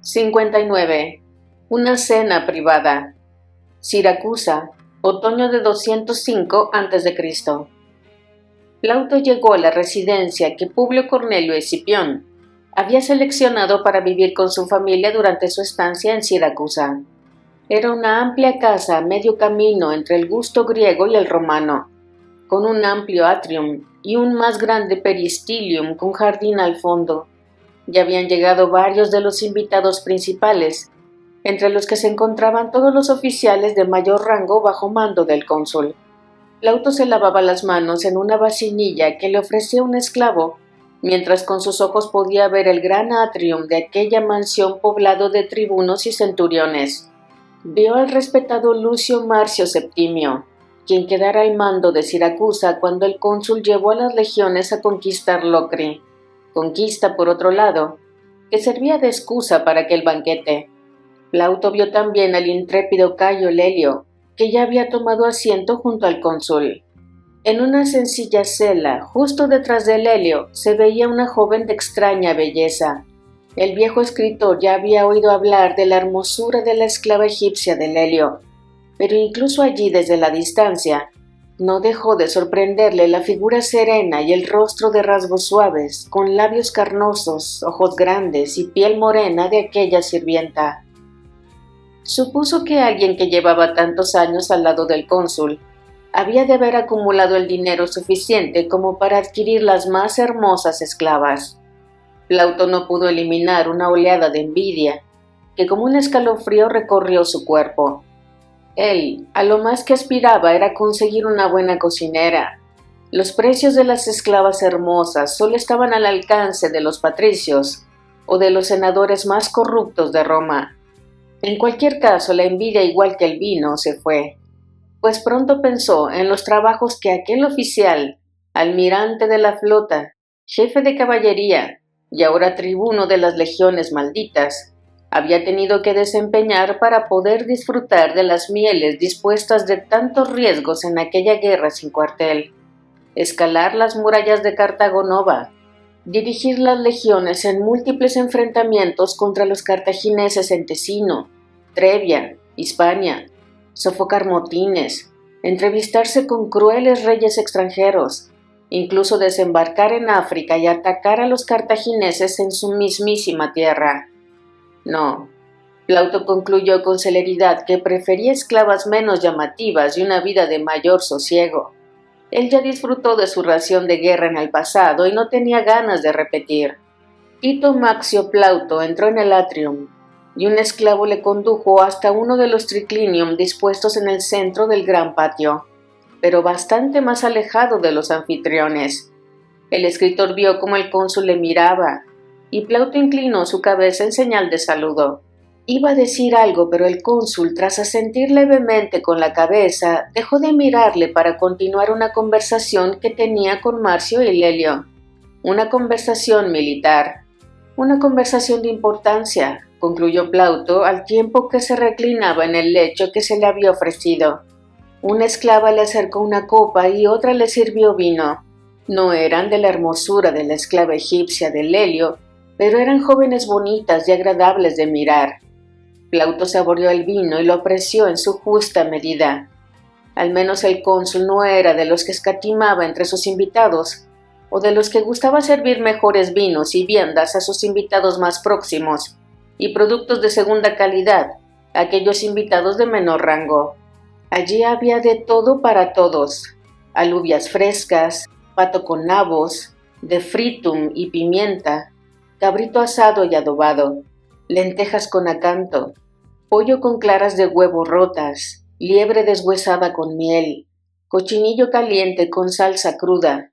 59. Una cena privada. Siracusa, otoño de 205 a.C. Plauto llegó a la residencia que Publio Cornelio Escipión había seleccionado para vivir con su familia durante su estancia en Siracusa. Era una amplia casa a medio camino entre el gusto griego y el romano, con un amplio atrium y un más grande peristilium con jardín al fondo. Ya habían llegado varios de los invitados principales, entre los que se encontraban todos los oficiales de mayor rango bajo mando del cónsul. Plauto se lavaba las manos en una vasinilla que le ofrecía un esclavo, mientras con sus ojos podía ver el gran atrium de aquella mansión poblado de tribunos y centuriones. Vio al respetado Lucio Marcio Septimio, quien quedara al mando de Siracusa cuando el cónsul llevó a las legiones a conquistar Locri, conquista, por otro lado, que servía de excusa para aquel banquete. Plauto vio también al intrépido Cayo Lelio, que ya había tomado asiento junto al cónsul. En una sencilla cela, justo detrás de Lelio, se veía una joven de extraña belleza. El viejo escritor ya había oído hablar de la hermosura de la esclava egipcia de Lelio, pero incluso allí desde la distancia, no dejó de sorprenderle la figura serena y el rostro de rasgos suaves, con labios carnosos, ojos grandes y piel morena de aquella sirvienta. Supuso que alguien que llevaba tantos años al lado del cónsul había de haber acumulado el dinero suficiente como para adquirir las más hermosas esclavas. Plauto no pudo eliminar una oleada de envidia que como un escalofrío recorrió su cuerpo. Él, a lo más que aspiraba era conseguir una buena cocinera. Los precios de las esclavas hermosas solo estaban al alcance de los patricios o de los senadores más corruptos de Roma. En cualquier caso, la envidia, igual que el vino, se fue, pues pronto pensó en los trabajos que aquel oficial, almirante de la flota, jefe de caballería y ahora tribuno de las legiones malditas, había tenido que desempeñar para poder disfrutar de las mieles dispuestas de tantos riesgos en aquella guerra sin cuartel, escalar las murallas de Cartago Nova, dirigir las legiones en múltiples enfrentamientos contra los cartagineses en Tesino, Trebia, Hispania, sofocar motines, entrevistarse con crueles reyes extranjeros, incluso desembarcar en África y atacar a los cartagineses en su mismísima tierra. No, Plauto concluyó con celeridad que prefería esclavas menos llamativas y una vida de mayor sosiego. Él ya disfrutó de su ración de guerra en el pasado y no tenía ganas de repetir. Tito Maxio Plauto entró en el atrium y un esclavo le condujo hasta uno de los triclinium dispuestos en el centro del gran patio, pero bastante más alejado de los anfitriones. El escritor vio cómo el cónsul le miraba, y Plauto inclinó su cabeza en señal de saludo. Iba a decir algo, pero el cónsul, tras asentir levemente con la cabeza, dejó de mirarle para continuar una conversación que tenía con Marcio y Lelio. Una conversación militar. Una conversación de importancia, concluyó Plauto al tiempo que se reclinaba en el lecho que se le había ofrecido. Una esclava le acercó una copa y otra le sirvió vino. No eran de la hermosura de la esclava egipcia de Lelio, pero eran jóvenes bonitas y agradables de mirar. Plauto saboreó el vino y lo apreció en su justa medida. Al menos el cónsul no era de los que escatimaba entre sus invitados, o de los que gustaba servir mejores vinos y viandas a sus invitados más próximos, y productos de segunda calidad a aquellos invitados de menor rango. Allí había de todo para todos: alubias frescas, pato con nabos, de fritum y pimienta, cabrito asado y adobado, lentejas con acanto, pollo con claras de huevo rotas, liebre deshuesada con miel, cochinillo caliente con salsa cruda.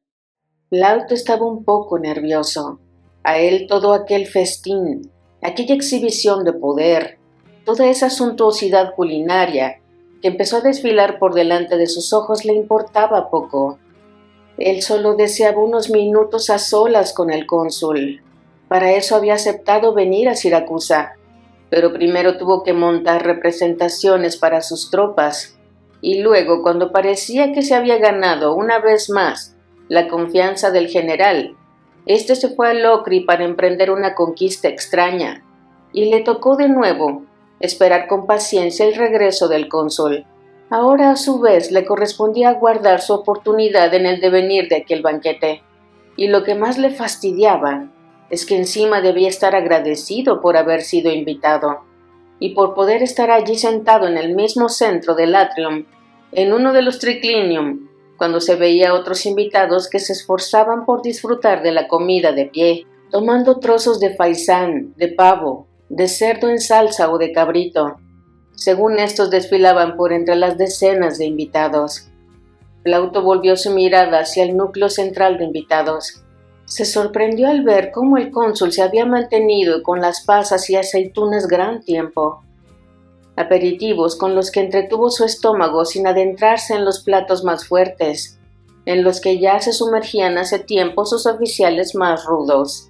Plauto estaba un poco nervioso. A él todo aquel festín, aquella exhibición de poder, toda esa suntuosidad culinaria que empezó a desfilar por delante de sus ojos le importaba poco. Él solo deseaba unos minutos a solas con el cónsul. Para eso había aceptado venir a Siracusa, pero primero tuvo que montar representaciones para sus tropas, y luego, cuando parecía que se había ganado una vez más la confianza del general, éste se fue a Locri para emprender una conquista extraña. y le tocó de nuevo esperar con paciencia el regreso del cónsul. Ahora a su vez le correspondía guardar su oportunidad en el devenir de aquel banquete, y lo que más le fastidiaba es que encima debía estar agradecido por haber sido invitado, y por poder estar allí sentado en el mismo centro del atrium, en uno de los triclinium, cuando se veía a otros invitados que se esforzaban por disfrutar de la comida de pie, tomando trozos de faisán, de pavo, de cerdo en salsa o de cabrito, según estos desfilaban por entre las decenas de invitados. Plauto volvió su mirada hacia el núcleo central de invitados. Se sorprendió al ver cómo el cónsul se había mantenido con las pasas y aceitunas gran tiempo. Aperitivos con los que entretuvo su estómago sin adentrarse en los platos más fuertes, en los que ya se sumergían hace tiempo sus oficiales más rudos.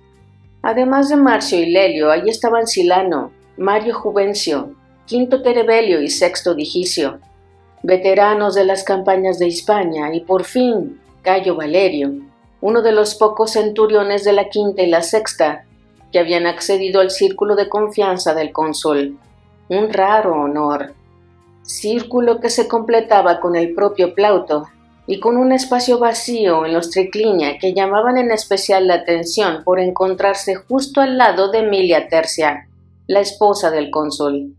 Además de Marcio y Lelio, allí estaban Silano, Mario Juvencio, Quinto Terebelio y Sexto Digicio, veteranos de las campañas de Hispania, y por fin Cayo Valerio, uno de los pocos centuriones de la quinta y la sexta que habían accedido al círculo de confianza del cónsul. Un raro honor, círculo que se completaba con el propio Plauto y con un espacio vacío en los triclinia que llamaban en especial la atención por encontrarse justo al lado de Emilia Tercia, la esposa del cónsul.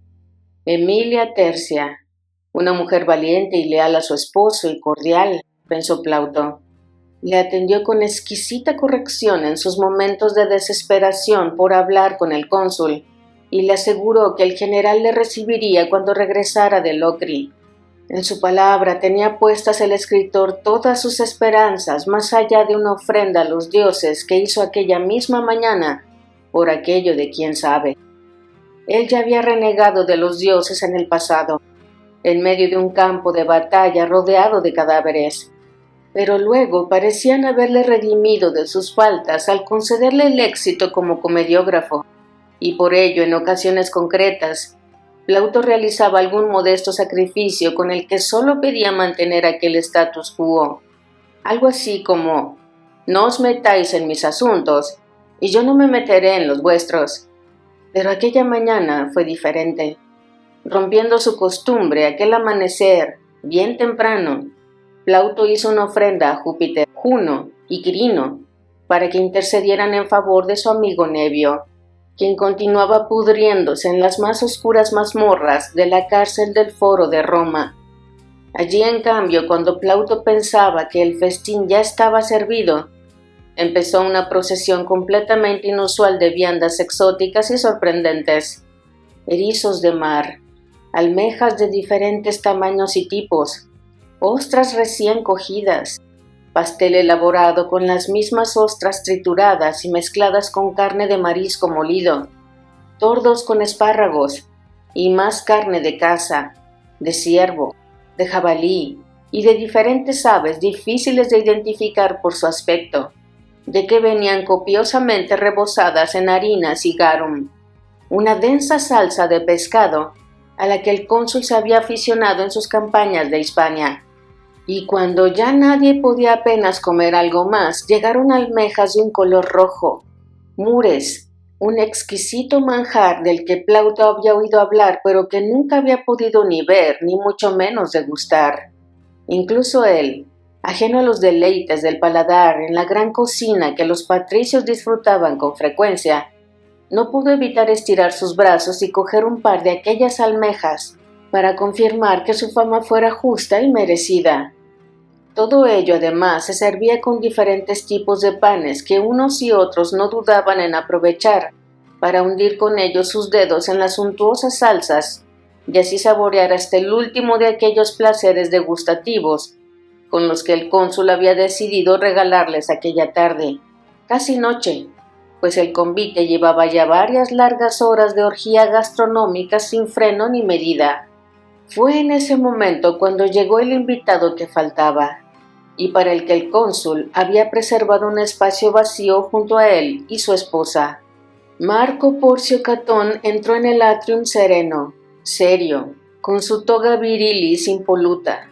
Emilia Tercia, una mujer valiente y leal a su esposo y cordial, pensó Plauto. Le atendió con exquisita corrección en sus momentos de desesperación por hablar con el cónsul, y le aseguró que el general le recibiría cuando regresara de Locri. En su palabra tenía puestas el escritor todas sus esperanzas, más allá de una ofrenda a los dioses que hizo aquella misma mañana, por aquello de quién sabe. Él ya había renegado de los dioses en el pasado, en medio de un campo de batalla rodeado de cadáveres, pero luego parecían haberle redimido de sus faltas al concederle el éxito como comediógrafo, y por ello, en ocasiones concretas, Plauto realizaba algún modesto sacrificio con el que solo pedía mantener aquel status quo. Algo así como: no os metáis en mis asuntos, y yo no me meteré en los vuestros. Pero aquella mañana fue diferente. Rompiendo su costumbre, aquel amanecer, bien temprano, Plauto hizo una ofrenda a Júpiter, Juno y Quirino para que intercedieran en favor de su amigo Nevio, quien continuaba pudriéndose en las más oscuras mazmorras de la cárcel del Foro de Roma. Allí, en cambio, cuando Plauto pensaba que el festín ya estaba servido, empezó una procesión completamente inusual de viandas exóticas y sorprendentes: erizos de mar, almejas de diferentes tamaños y tipos, ostras recién cogidas, pastel elaborado con las mismas ostras trituradas y mezcladas con carne de marisco molido, tordos con espárragos y más carne de caza, de ciervo, de jabalí y de diferentes aves difíciles de identificar por su aspecto, de que venían copiosamente rebozadas en harinas y garum, una densa salsa de pescado a la que el cónsul se había aficionado en sus campañas de Hispania. Y cuando ya nadie podía apenas comer algo más, llegaron almejas de un color rojo, mures, un exquisito manjar del que Plauto había oído hablar, pero que nunca había podido ni ver, ni mucho menos degustar. Incluso él, ajeno a los deleites del paladar en la gran cocina que los patricios disfrutaban con frecuencia, no pudo evitar estirar sus brazos y coger un par de aquellas almejas para confirmar que su fama fuera justa y merecida. Todo ello, además, se servía con diferentes tipos de panes que unos y otros no dudaban en aprovechar para hundir con ellos sus dedos en las suntuosas salsas y así saborear hasta el último de aquellos placeres degustativos con los que el cónsul había decidido regalarles aquella tarde, casi noche, pues el convite llevaba ya varias largas horas de orgía gastronómica sin freno ni medida. Fue en ese momento cuando llegó el invitado que faltaba, y para el que el cónsul había preservado un espacio vacío junto a él y su esposa. Marco Porcio Catón entró en el atrium sereno, serio, con su toga virilis impoluta,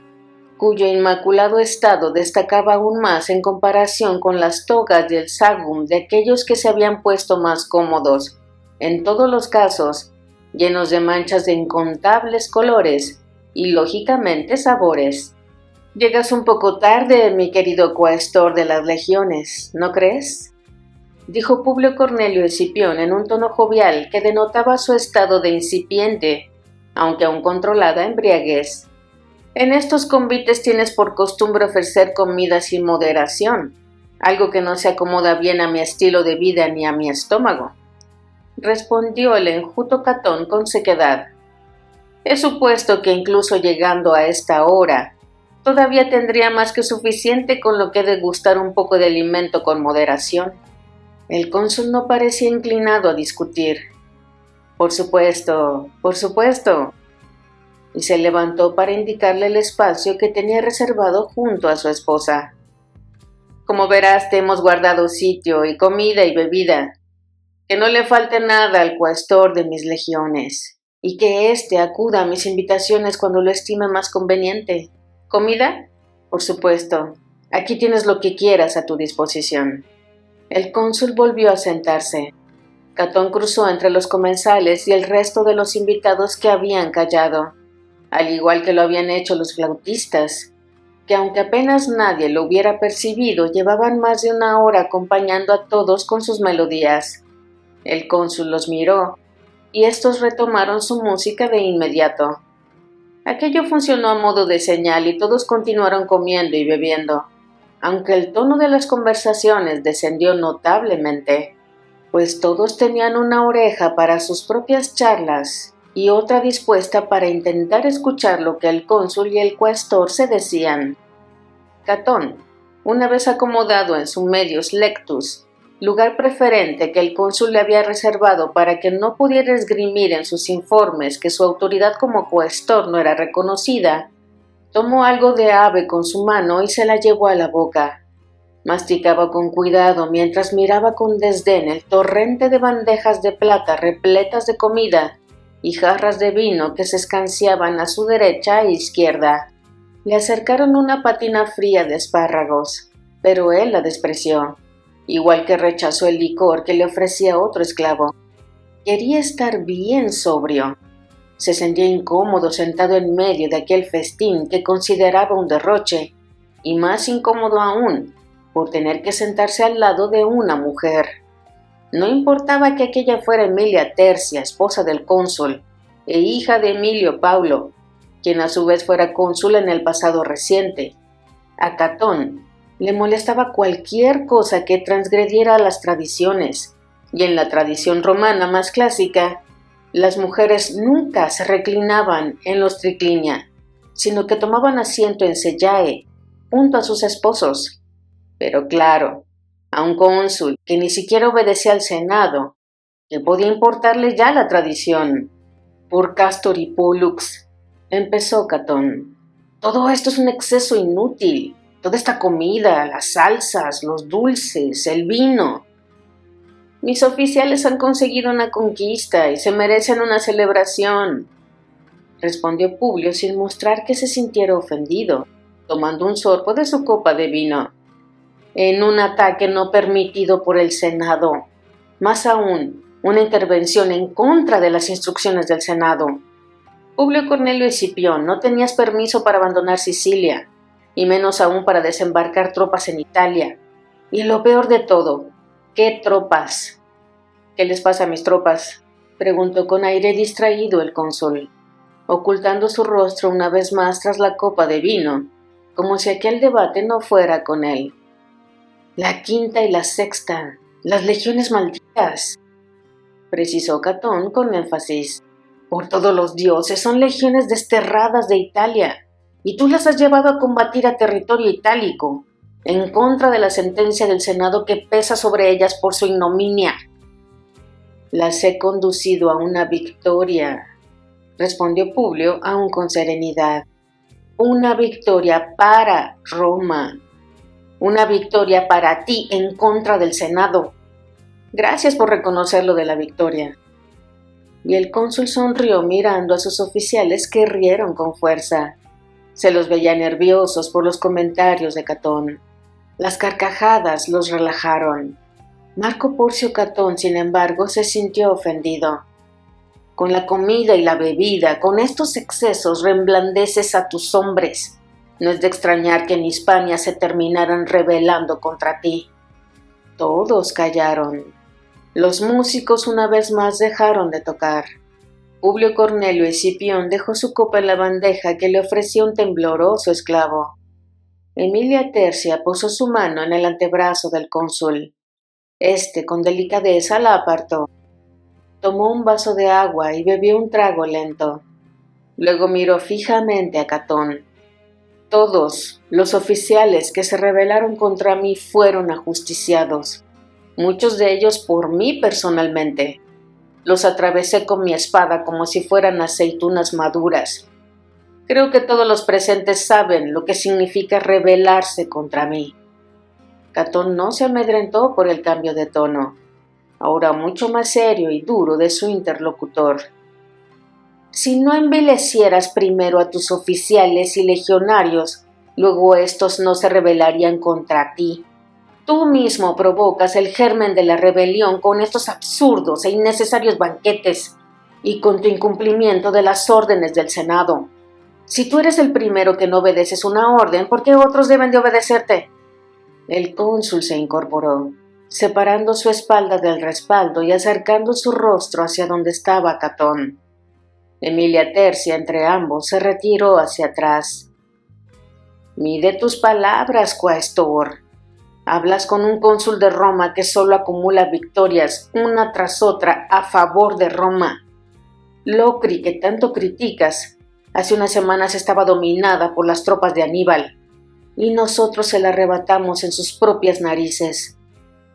cuyo inmaculado estado destacaba aún más en comparación con las togas del sagum de aquellos que se habían puesto más cómodos, en todos los casos, llenos de manchas de incontables colores y, lógicamente, sabores. Llegas un poco tarde, mi querido cuestor de las legiones, ¿no crees?, dijo Publio Cornelio Escipión en un tono jovial que denotaba su estado de incipiente, aunque aún controlada embriaguez. En estos convites tienes por costumbre ofrecer comida sin moderación, algo que no se acomoda bien a mi estilo de vida ni a mi estómago, respondió el enjuto Catón con sequedad. He supuesto que incluso llegando a esta hora, todavía tendría más que suficiente con lo que degustar un poco de alimento con moderación. El cónsul no parecía inclinado a discutir. Por supuesto, y se levantó para indicarle el espacio que tenía reservado junto a su esposa. Como verás, te hemos guardado sitio y comida y bebida. Que no le falte nada al cuestor de mis legiones, y que éste acuda a mis invitaciones cuando lo estime más conveniente. ¿Comida? Por supuesto. Aquí tienes lo que quieras a tu disposición. El cónsul volvió a sentarse. Catón cruzó entre los comensales y el resto de los invitados que habían callado, al igual que lo habían hecho los flautistas, que aunque apenas nadie lo hubiera percibido, llevaban más de una hora acompañando a todos con sus melodías. El cónsul los miró, y estos retomaron su música de inmediato. Aquello funcionó a modo de señal y todos continuaron comiendo y bebiendo, aunque el tono de las conversaciones descendió notablemente, pues todos tenían una oreja para sus propias charlas y otra dispuesta para intentar escuchar lo que el cónsul y el cuestor se decían. Catón, una vez acomodado en su medius lectus, lugar preferente que el cónsul le había reservado para que no pudiera esgrimir en sus informes que su autoridad como cuestor no era reconocida, tomó algo de ave con su mano y se la llevó a la boca. Masticaba con cuidado mientras miraba con desdén el torrente de bandejas de plata repletas de comida y jarras de vino que se escanciaban a su derecha e izquierda. Le acercaron una patina fría de espárragos, pero él la despreció, igual que rechazó el licor que le ofrecía otro esclavo. Quería estar bien sobrio. Se sentía incómodo sentado en medio de aquel festín que consideraba un derroche, y más incómodo aún por tener que sentarse al lado de una mujer. No importaba que aquella fuera Emilia Tercia, esposa del cónsul, e hija de Emilio Paulo, quien a su vez fuera cónsul en el pasado reciente. A Catón le molestaba cualquier cosa que transgrediera las tradiciones, y en la tradición romana más clásica, las mujeres nunca se reclinaban en los triclinia, sino que tomaban asiento en sellae, junto a sus esposos. Pero claro, a un cónsul que ni siquiera obedecía al Senado, ¿qué podía importarle ya la tradición? Por Castor y Pollux, empezó Catón. Todo esto es un exceso inútil. Toda esta comida, las salsas, los dulces, el vino. Mis oficiales han conseguido una conquista y se merecen una celebración, respondió Publio sin mostrar que se sintiera ofendido, tomando un sorbo de su copa de vino. En un ataque no permitido por el Senado, más aún, una intervención en contra de las instrucciones del Senado. Publio Cornelio Escipión, no tenías permiso para abandonar Sicilia, y menos aún para desembarcar tropas en Italia. Y lo peor de todo, ¿qué tropas? ¿Qué les pasa a mis tropas?, preguntó con aire distraído el cónsul, ocultando su rostro una vez más tras la copa de vino, como si aquel debate no fuera con él. La quinta y la sexta, las legiones malditas, precisó Catón con énfasis. Por todos los dioses, son legiones desterradas de Italia, y tú las has llevado a combatir a territorio itálico, en contra de la sentencia del Senado que pesa sobre ellas por su ignominia. Las he conducido a una victoria, respondió Publio aún con serenidad. Una victoria para Roma. Una victoria para ti en contra del Senado. Gracias por reconocer lo de la victoria. Y el cónsul sonrió mirando a sus oficiales que rieron con fuerza. Se los veía nerviosos por los comentarios de Catón. Las carcajadas los relajaron. Marco Porcio Catón, sin embargo, se sintió ofendido. Con la comida y la bebida, con estos excesos reblandeces a tus hombres. No es de extrañar que en Hispania se terminaran rebelando contra ti. Todos callaron. Los músicos una vez más dejaron de tocar. Publio Cornelio Escipión dejó su copa en la bandeja que le ofrecía un tembloroso esclavo. Emilia Tercia posó su mano en el antebrazo del cónsul. Este, con delicadeza, la apartó. Tomó un vaso de agua y bebió un trago lento. Luego miró fijamente a Catón. Todos los oficiales que se rebelaron contra mí fueron ajusticiados, muchos de ellos por mí personalmente. Los atravesé con mi espada como si fueran aceitunas maduras. Creo que todos los presentes saben lo que significa rebelarse contra mí. Catón no se amedrentó por el cambio de tono, ahora mucho más serio y duro de su interlocutor. Si no envilecieras primero a tus oficiales y legionarios, luego estos no se rebelarían contra ti. Tú mismo provocas el germen de la rebelión con estos absurdos e innecesarios banquetes y con tu incumplimiento de las órdenes del Senado. Si tú eres el primero que no obedeces una orden, ¿por qué otros deben de obedecerte? El cónsul se incorporó, separando su espalda del respaldo y acercando su rostro hacia donde estaba Catón. Emilia Tercia, entre ambos, se retiró hacia atrás. Mide tus palabras, cuaestor. Hablas con un cónsul de Roma que solo acumula victorias una tras otra a favor de Roma. Locri, que tanto criticas, hace unas semanas estaba dominada por las tropas de Aníbal, y nosotros se la arrebatamos en sus propias narices.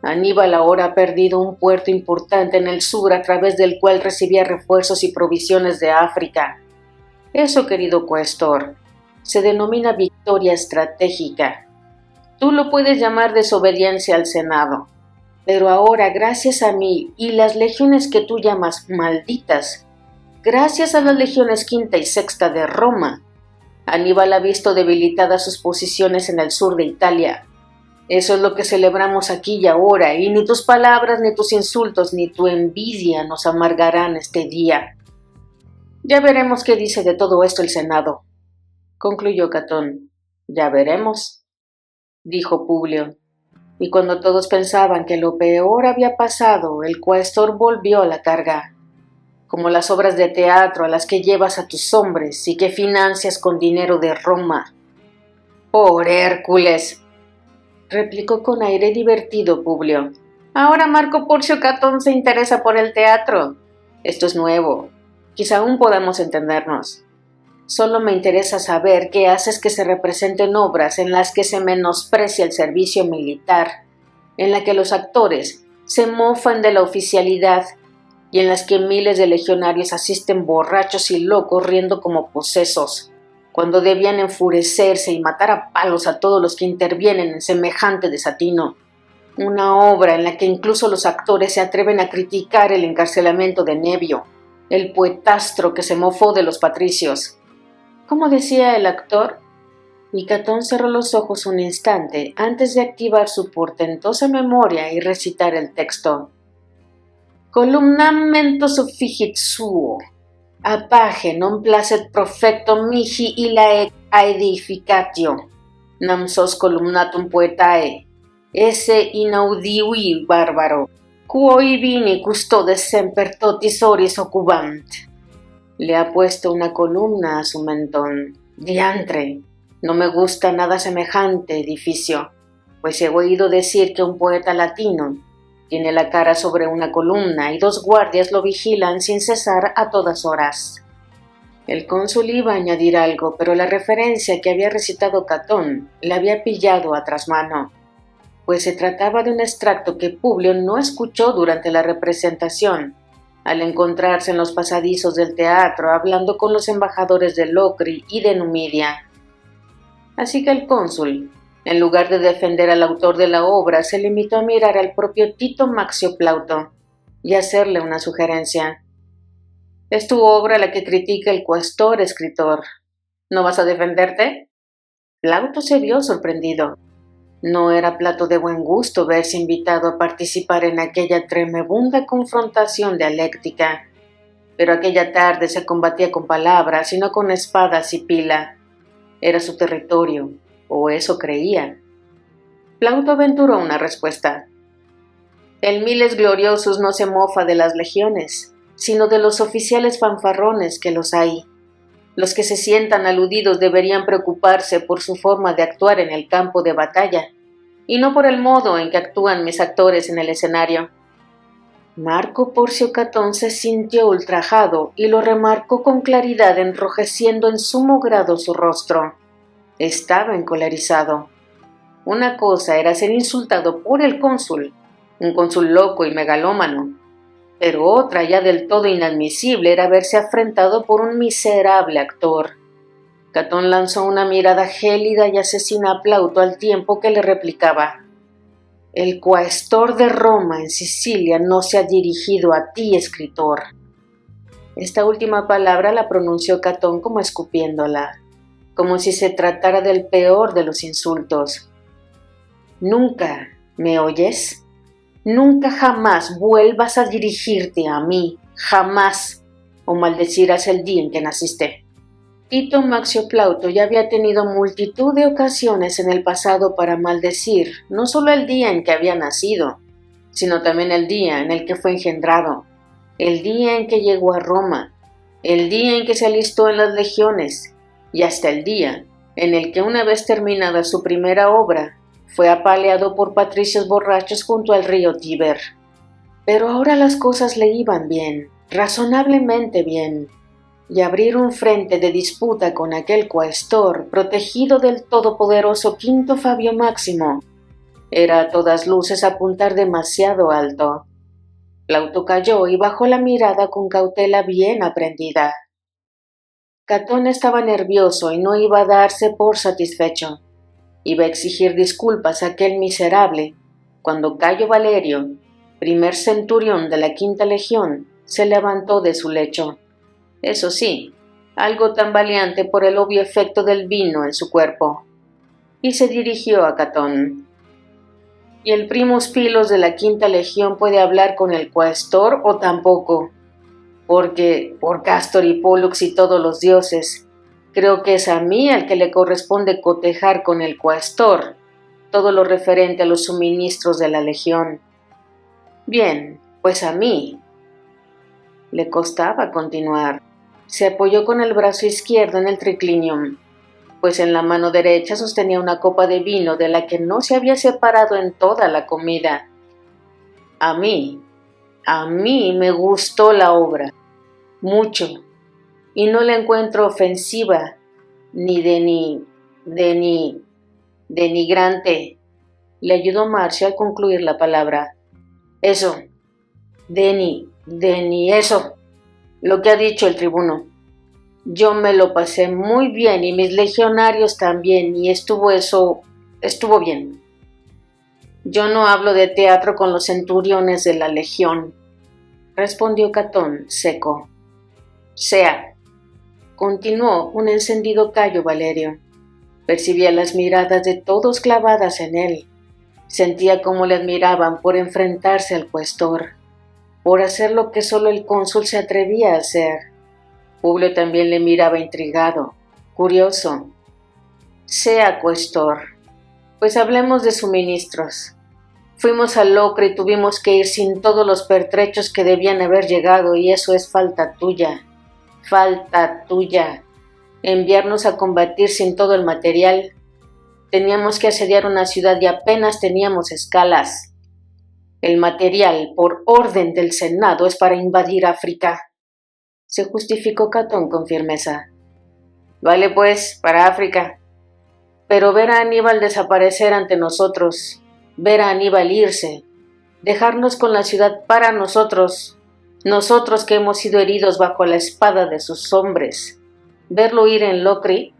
Aníbal ahora ha perdido un puerto importante en el sur a través del cual recibía refuerzos y provisiones de África. Eso, querido cuestor, se denomina victoria estratégica. Tú lo puedes llamar desobediencia al Senado, pero ahora, gracias a mí y las legiones que tú llamas malditas, gracias a las legiones quinta y sexta de Roma, Aníbal ha visto debilitadas sus posiciones en el sur de Italia. Eso es lo que celebramos aquí y ahora, y ni tus palabras, ni tus insultos, ni tu envidia nos amargarán este día. Ya veremos qué dice de todo esto el Senado, concluyó Catón. Ya veremos, dijo Publio, y cuando todos pensaban que lo peor había pasado, el cuestor volvió a la carga. Como las obras de teatro a las que llevas a tus hombres y que financias con dinero de Roma. ¡Por Hércules!, replicó con aire divertido Publio. Ahora Marco Porcio Catón se interesa por el teatro. Esto es nuevo. Quizá aún podamos entendernos. Solo me interesa saber qué haces que se representen obras en las que se menosprecia el servicio militar, en la que los actores se mofan de la oficialidad y en las que miles de legionarios asisten borrachos y locos riendo como posesos, cuando debían enfurecerse y matar a palos a todos los que intervienen en semejante desatino. Una obra en la que incluso los actores se atreven a criticar el encarcelamiento de Nevio, el poetastro que se mofó de los patricios. ¿Cómo decía el actor? Y Catón cerró los ojos un instante antes de activar su portentosa memoria y recitar el texto. Columnam mentos sufficit suo, apage non placet profectum mihi illa aedificatio, nam sos columnatum poetae, esse inaudivi bárbaro, quoi vini custodes semper totis oris occupant. Le ha puesto una columna a su mentón. Diantre, no me gusta nada semejante edificio, pues he oído decir que un poeta latino tiene la cara sobre una columna y 2 guardias lo vigilan sin cesar a todas horas. El cónsul iba a añadir algo, pero la referencia que había recitado Catón le había pillado a trasmano, pues se trataba de un extracto que Publio no escuchó durante la representación, al encontrarse en los pasadizos del teatro hablando con los embajadores de Locri y de Numidia. Así que el cónsul, en lugar de defender al autor de la obra, se limitó a mirar al propio Tito Maxio Plauto y hacerle una sugerencia. Es tu obra la que critica el cuestor escritor. ¿No vas a defenderte? Plauto se vio sorprendido. No era plato de buen gusto verse invitado a participar en aquella tremenda confrontación dialéctica, pero aquella tarde se combatía con palabras y no con espadas y pila. Era su territorio, o eso creía. Plauto aventuró una respuesta. El Miles Gloriosus no se mofa de las legiones, sino de los oficiales fanfarrones que los hay. Los que se sientan aludidos deberían preocuparse por su forma de actuar en el campo de batalla, y no por el modo en que actúan mis actores en el escenario. Marco Porcio Catón se sintió ultrajado y lo remarcó con claridad, enrojeciendo en sumo grado su rostro. Estaba encolerizado. Una cosa era ser insultado por el cónsul, un cónsul loco y megalómano, pero otra, ya del todo inadmisible, era verse afrentado por un miserable actor. Catón lanzó una mirada gélida y asesina a Plauto al tiempo que le replicaba: «El cuaestor de Roma en Sicilia no se ha dirigido a ti, escritor». Esta última palabra la pronunció Catón como escupiéndola, como si se tratara del peor de los insultos. «Nunca, ¿me oyes? Nunca jamás vuelvas a dirigirte a mí, jamás, o maldecirás el día en que naciste». Tito Maxio Plauto ya había tenido multitud de ocasiones en el pasado para maldecir no solo el día en que había nacido, sino también el día en el que fue engendrado, el día en que llegó a Roma, el día en que se alistó en las legiones, y hasta el día en el que, una vez terminada su primera obra, fue apaleado por patricios borrachos junto al río Tíber. Pero ahora las cosas le iban bien, razonablemente bien, y abrir un frente de disputa con aquel cuaestor, protegido del todopoderoso Quinto Fabio Máximo, era a todas luces apuntar demasiado alto. Plauto calló y bajó la mirada con cautela bien aprendida. Catón estaba nervioso y no iba a darse por satisfecho. Iba a exigir disculpas a aquel miserable, cuando Cayo Valerio, primer centurión de la Quinta Legión, se levantó de su lecho. Eso sí, algo tambaleante por el obvio efecto del vino en su cuerpo, y se dirigió a Catón. ¿Y el primus pilos de la Quinta Legión puede hablar con el cuaestor o tampoco? Porque, por Castor y Pólux y todos los dioses, creo que es a mí al que le corresponde cotejar con el cuaestor todo lo referente a los suministros de la legión. Bien, pues a mí. Le costaba continuar. Se apoyó con el brazo izquierdo en el triclinium, pues en la mano derecha sostenía una copa de vino de la que no se había separado en toda la comida. A mí me gustó la obra, mucho, y no la encuentro ofensiva, ni denigrante. Le ayudó Marcia a concluir la palabra. Eso, eso. Lo que ha dicho el tribuno. Yo me lo pasé muy bien y mis legionarios también, y estuvo bien. Yo no hablo de teatro con los centuriones de la legión, respondió Catón, seco. Sea, continuó un encendido Cayo Valerio. Percibía las miradas de todos clavadas en él. Sentía cómo le admiraban por enfrentarse al cuestor, por hacer lo que solo el cónsul se atrevía a hacer. Publio también le miraba intrigado, curioso. Sea, cuestor, pues hablemos de suministros. Fuimos a Locre y tuvimos que ir sin todos los pertrechos que debían haber llegado, y eso es falta tuya. Falta tuya. Enviarnos a combatir sin todo el material. Teníamos que asediar una ciudad y apenas teníamos escalas. El material, por orden del Senado, es para invadir África. Se justificó Catón con firmeza. Vale pues, para África. Pero ver a Aníbal desaparecer ante nosotros, ver a Aníbal irse, dejarnos con la ciudad para nosotros que hemos sido heridos bajo la espada de sus hombres, verlo ir en Locri.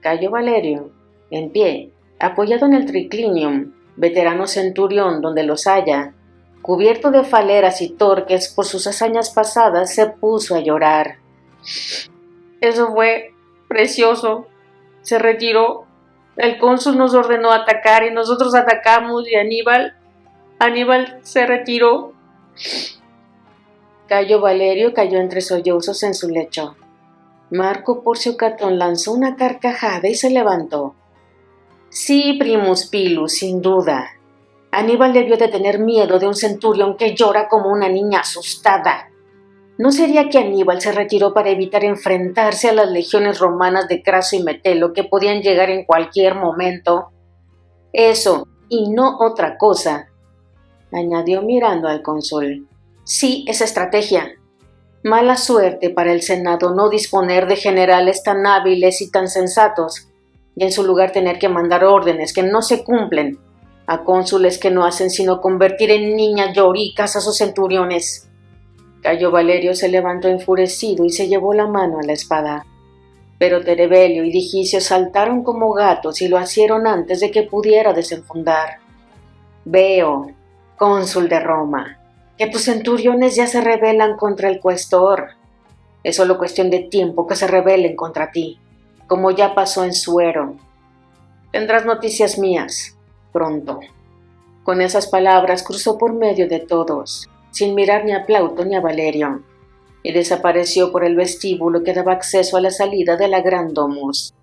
Cayo Valerio, en pie, apoyado en el triclinium, veterano centurión donde los haya, cubierto de faleras y torques por sus hazañas pasadas, se puso a llorar. Eso fue precioso. Se retiró El cónsul nos ordenó atacar y nosotros atacamos y Aníbal se retiró. Cayo Valerio cayó entre sollozos en su lecho. Marco Porcio Catón lanzó una carcajada y se levantó. Sí, Primus Pilus, sin duda. Aníbal debió de tener miedo de un centurión que llora como una niña asustada. ¿No sería que Aníbal se retiró para evitar enfrentarse a las legiones romanas de Craso y Metelo que podían llegar en cualquier momento? Eso, y no otra cosa, añadió mirando al cónsul. Sí, esa estrategia. Mala suerte para el Senado no disponer de generales tan hábiles y tan sensatos, y en su lugar tener que mandar órdenes que no se cumplen, a cónsules que no hacen sino convertir en niñas lloricas a sus centuriones. Cayo Valerio se levantó enfurecido y se llevó la mano a la espada. Pero Terebelio y Digicio saltaron como gatos y lo asieron antes de que pudiera desenfundar. Veo, cónsul de Roma, que tus centuriones ya se rebelan contra el cuestor. Es solo cuestión de tiempo que se rebelen contra ti, como ya pasó en Suero. Tendrás noticias mías, pronto. Con esas palabras cruzó por medio de todos, sin mirar ni a Plauto ni a Valerio, y desapareció por el vestíbulo que daba acceso a la salida de la Gran Domus.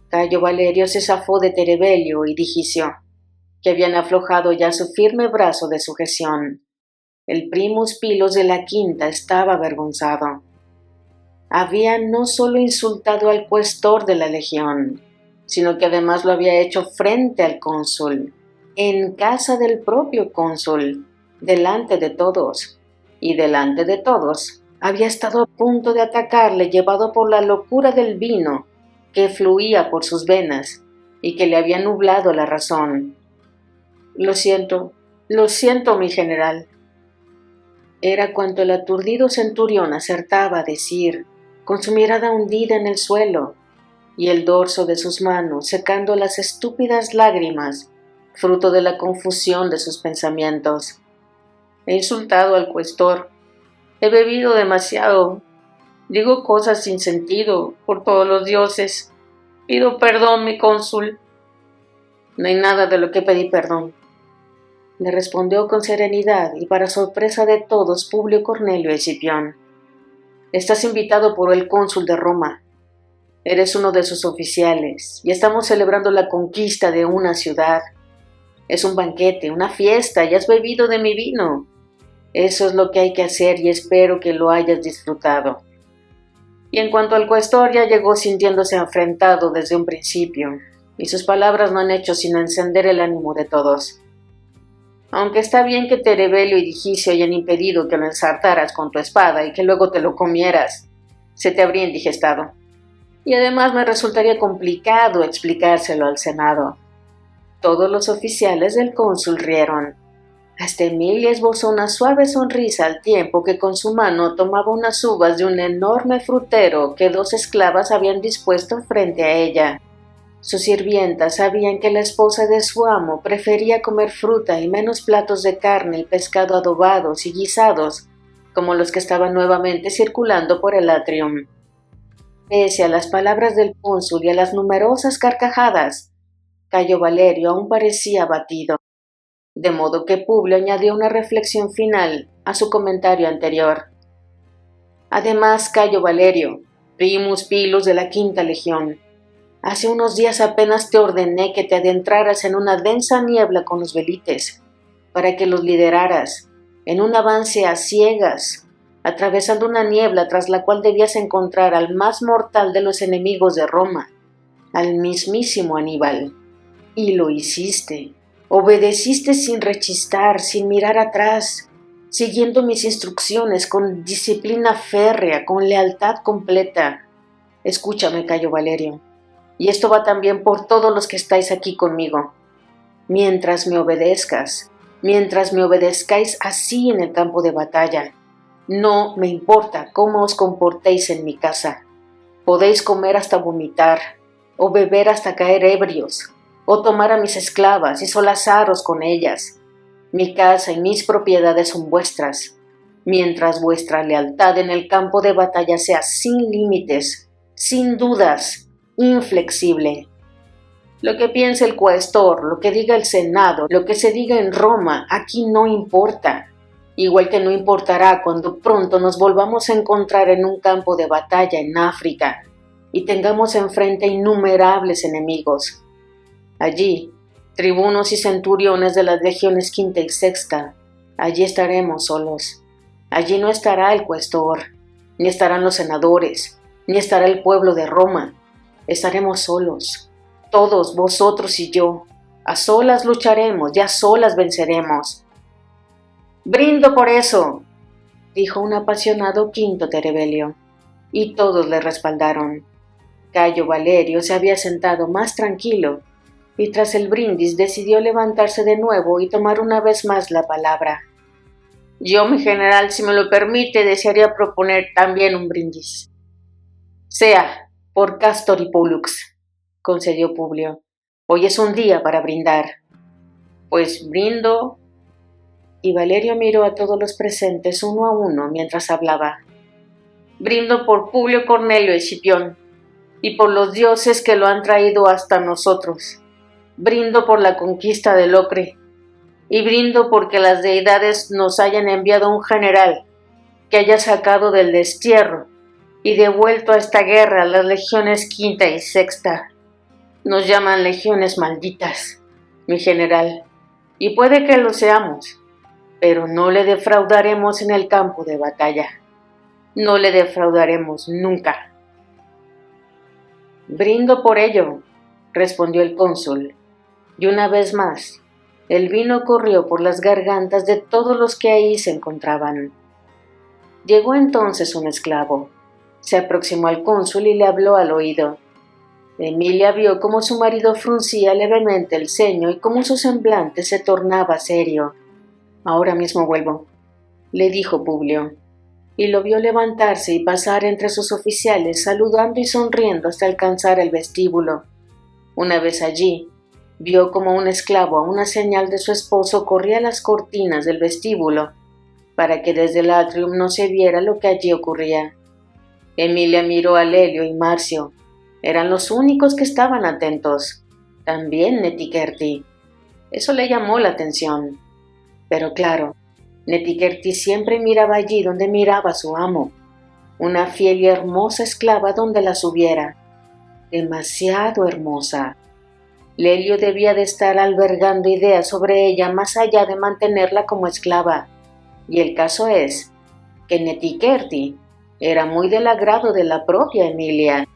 Cayo Valerio se zafó de Terebelio y Digicio, que habían aflojado ya su firme brazo de sujeción. El Primus Pilus de la Quinta estaba avergonzado. Había no solo insultado al cuestor de la legión, sino que además lo había hecho frente al cónsul, en casa del propio cónsul, delante de todos, y delante de todos había estado a punto de atacarle llevado por la locura del vino que fluía por sus venas y que le había nublado la razón. Lo siento, mi general. Era cuanto el aturdido centurión acertaba a decir, con su mirada hundida en el suelo y el dorso de sus manos secando las estúpidas lágrimas, fruto de la confusión de sus pensamientos. He insultado al cuestor. He bebido demasiado. Digo cosas sin sentido, por todos los dioses. Pido perdón, mi cónsul. No hay nada de lo que pedí perdón, le respondió con serenidad y para sorpresa de todos Publio Cornelio Escipión. Estás invitado por el cónsul de Roma. Eres uno de sus oficiales y estamos celebrando la conquista de una ciudad. Es un banquete, una fiesta y has bebido de mi vino. Eso es lo que hay que hacer y espero que lo hayas disfrutado. Y en cuanto al cuestor, ya llegó sintiéndose afrentado desde un principio, y sus palabras no han hecho sino encender el ánimo de todos. Aunque está bien que Terebelio y Digicio hayan impedido que lo ensartaras con tu espada y que luego te lo comieras, se te habría indigestado. Y además me resultaría complicado explicárselo al Senado. Todos los oficiales del cónsul rieron. Hasta Emilia esbozó una suave sonrisa al tiempo que con su mano tomaba unas uvas de un enorme frutero que dos esclavas habían dispuesto frente a ella. Sus sirvientas sabían que la esposa de su amo prefería comer fruta y menos platos de carne y pescado adobados y guisados, como los que estaban nuevamente circulando por el atrium. Pese a las palabras del cónsul y a las numerosas carcajadas, Cayo Valerio aún parecía abatido, de modo que Publio añadió una reflexión final a su comentario anterior. Además, Cayo Valerio, Primus Pilus de la Quinta Legión, hace unos días apenas te ordené que te adentraras en una densa niebla con los velites, para que los lideraras, en un avance a ciegas, atravesando una niebla tras la cual debías encontrar al más mortal de los enemigos de Roma, al mismísimo Aníbal. Y lo hiciste. Obedeciste sin rechistar, sin mirar atrás, siguiendo mis instrucciones con disciplina férrea, con lealtad completa. Escúchame, Cayo Valerio, y esto va también por todos los que estáis aquí conmigo. Mientras me obedezcáis así en el campo de batalla, no me importa cómo os comportéis en mi casa. Podéis comer hasta vomitar, o beber hasta caer ebrios, o tomar a mis esclavas y solazaros con ellas. Mi casa y mis propiedades son vuestras, mientras vuestra lealtad en el campo de batalla sea sin límites, sin dudas, inflexible. Lo que piense el cuestor, lo que diga el Senado, lo que se diga en Roma, aquí no importa. Igual que no importará cuando pronto nos volvamos a encontrar en un campo de batalla en África y tengamos enfrente innumerables enemigos. Allí, tribunos y centuriones de las legiones quinta y sexta, allí estaremos solos. Allí no estará el cuestor, ni estarán los senadores, ni estará el pueblo de Roma. Estaremos solos, todos, vosotros y yo. A solas lucharemos y a solas venceremos. «Brindo por eso», dijo un apasionado Quinto Terebelio, y todos le respaldaron. Cayo Valerio se había sentado más tranquilo, y tras el brindis decidió levantarse de nuevo y tomar una vez más la palabra. «Yo, mi general, si me lo permite, desearía proponer también un brindis». «Sea, por Castor y Pollux», concedió Publio. «Hoy es un día para brindar». «Pues brindo». Y Valerio miró a todos los presentes uno a uno mientras hablaba. «Brindo por Publio Cornelio Escipión, y por los dioses que lo han traído hasta nosotros. Brindo por la conquista del Ocre, y brindo porque las deidades nos hayan enviado un general que haya sacado del destierro y devuelto a esta guerra las legiones quinta y sexta. Nos llaman legiones malditas, mi general, y puede que lo seamos, pero no le defraudaremos en el campo de batalla. No le defraudaremos nunca». «Brindo por ello», respondió el cónsul, y una vez más, el vino corrió por las gargantas de todos los que ahí se encontraban. Llegó entonces un esclavo, se aproximó al cónsul y le habló al oído. Emilia vio cómo su marido fruncía levemente el ceño y cómo su semblante se tornaba serio. «Ahora mismo vuelvo», le dijo Publio, y lo vio levantarse y pasar entre sus oficiales saludando y sonriendo hasta alcanzar el vestíbulo. Una vez allí, vio como un esclavo a una señal de su esposo corría las cortinas del vestíbulo para que desde el atrium no se viera lo que allí ocurría. Emilia miró a Lelio y Marcio. Eran los únicos que estaban atentos. También Netiquerti. Eso le llamó la atención. Pero claro, Netiquerti siempre miraba allí donde miraba su amo, una fiel y hermosa esclava donde las hubiera. Demasiado hermosa. Lelio debía de estar albergando ideas sobre ella más allá de mantenerla como esclava. Y el caso es que Netiquerti era muy del agrado de la propia Emilia.